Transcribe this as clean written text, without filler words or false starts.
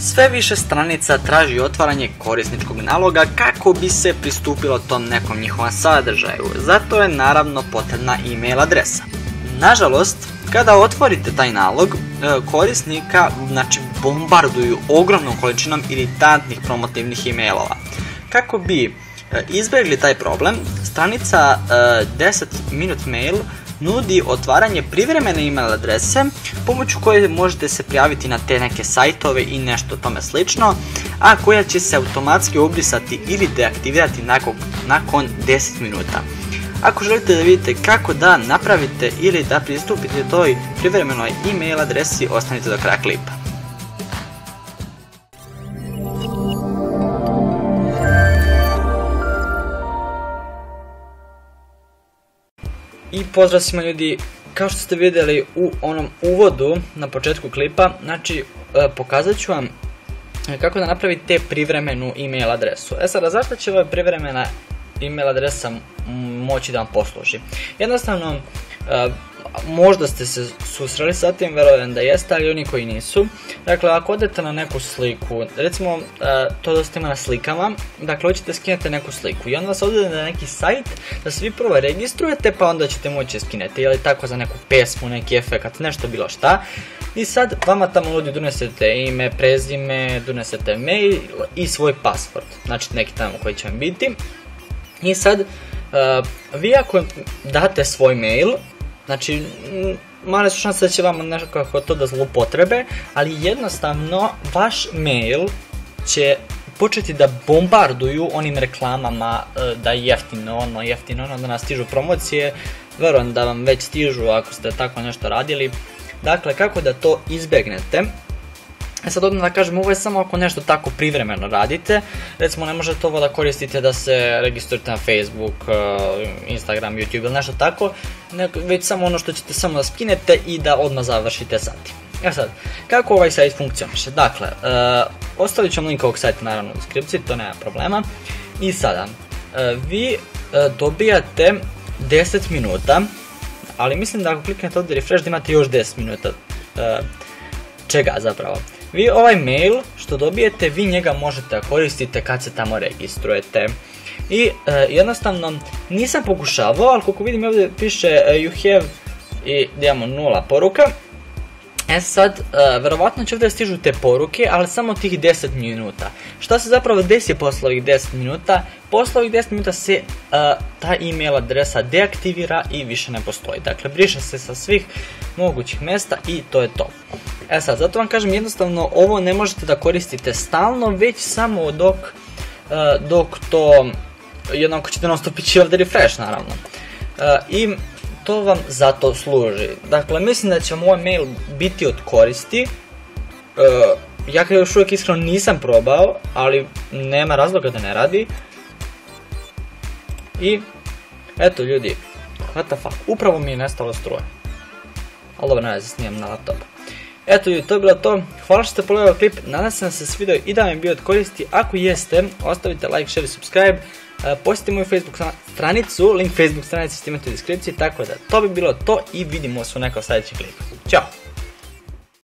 Sve više stranica traži otvaranje korisničkog naloga kako bi se pristupilo tom nekom njihovom sadržaju, zato je naravno potrebna e-mail adresa. Nažalost, kada otvorite taj nalog, korisnika bombarduju ogromnom količinom iritantnih promotivnih e-mailova. Kako bi izbjegli taj problem, stranica 10 Minute Mail nudi otvaranje privremene e-mail adrese pomoću koje možete se prijaviti na te neke sajtove i nešto tome slično, a koja će se automatski obrisati ili deaktivirati nakon 10 minuta. Ako želite da vidite kako da napravite ili da pristupite toj privremenoj e-mail adresi, ostanite do kraja klipa. I pozdrav svima ljudi, kao što ste vidjeli u onom uvodu na početku klipa, pokazat ću vam kako da napravite privremenu e-mail adresu. Sada, zašto će ova privremena e-mail adresa moći da vam posluži? Jednostavno, možda ste se susreli sa tim, verujem da jeste, ali oni koji nisu. Dakle, ako odete na neku sliku, recimo to dosta ima na slikama, dakle hoćete skinete neku sliku i onda vas odete na neki sajt da se vi prvo registrujete, pa onda ćete moći skinete, ili tako za neku pesmu, neki efekat, nešto bilo šta. I sad vama tamo ljudi donesete ime, prezime, donesete mail i svoj password, znači neki tamo koji će vam biti. I sad, vi ako date svoj mail, znači male su šanse da će vama nekako to da zloupotrebe, ali jednostavno vaš mail će početi da bombarduju onim reklamama da je jeftino ono, da nas stižu promocije, verujem da vam već stižu ako ste tako nešto radili. Dakle, kako da to izbjegnete? Sad odmah da kažem, ovo je samo ako nešto tako privremeno radite, recimo ne možete ovo da koristite da se registrujete na Facebook, Instagram, YouTube ili nešto tako, već samo ono što ćete samo da skinete i da odmah završite sa tim. Sad, kako ovaj sajt funkcioniše? Dakle, ostavit ću vam link ovog sajta naravno u deskripciji, to nema problema. I sada, vi dobijate 10 minuta, ali mislim da ako kliknete ovdje refresh da imate još 10 minuta. Čega zapravo? Vi ovaj mail što dobijete, vi njega možete da koristite kad se tamo registrujete. I jednostavno nisam pokušavao, ali koliko vidim ovdje piše you have i imamo 0 poruka. Sad, verovatno će ovdje stižu te poruke, ali samo tih 10 minuta. Šta se zapravo desi posle ovih 10 minuta? Posle ovih 10 minuta se ta e-mail adresa deaktivira i više ne postoji. Dakle, briše se sa svih mogućih mjesta i to je to. Sad, zato vam kažem, jednostavno ovo ne možete da koristite stalno, već samo dok to, jednako ćete non stop ići ovdje refresh naravno. I to vam zato služi. Dakle, mislim da će vam ovaj mail biti od koristi. Ja ga još uvijek iskreno nisam probao, ali nema razloga da ne radi. I eto ljudi, what the fuck, upravo mi je nestalo struje. Ali dobro, ne snimam na laptopu. Eto ljudi, to je bilo to. Hvala što ste pogledali klip, nadam se da se svidio i da vam je bio od koristi. Ako jeste, ostavite like, share i subscribe. Posjetite moju Facebook stranicu, link Facebook stranice ćete imati u deskripciji, tako da to bi bilo to i vidimo se u nekom sljedećem klipu. Ćao!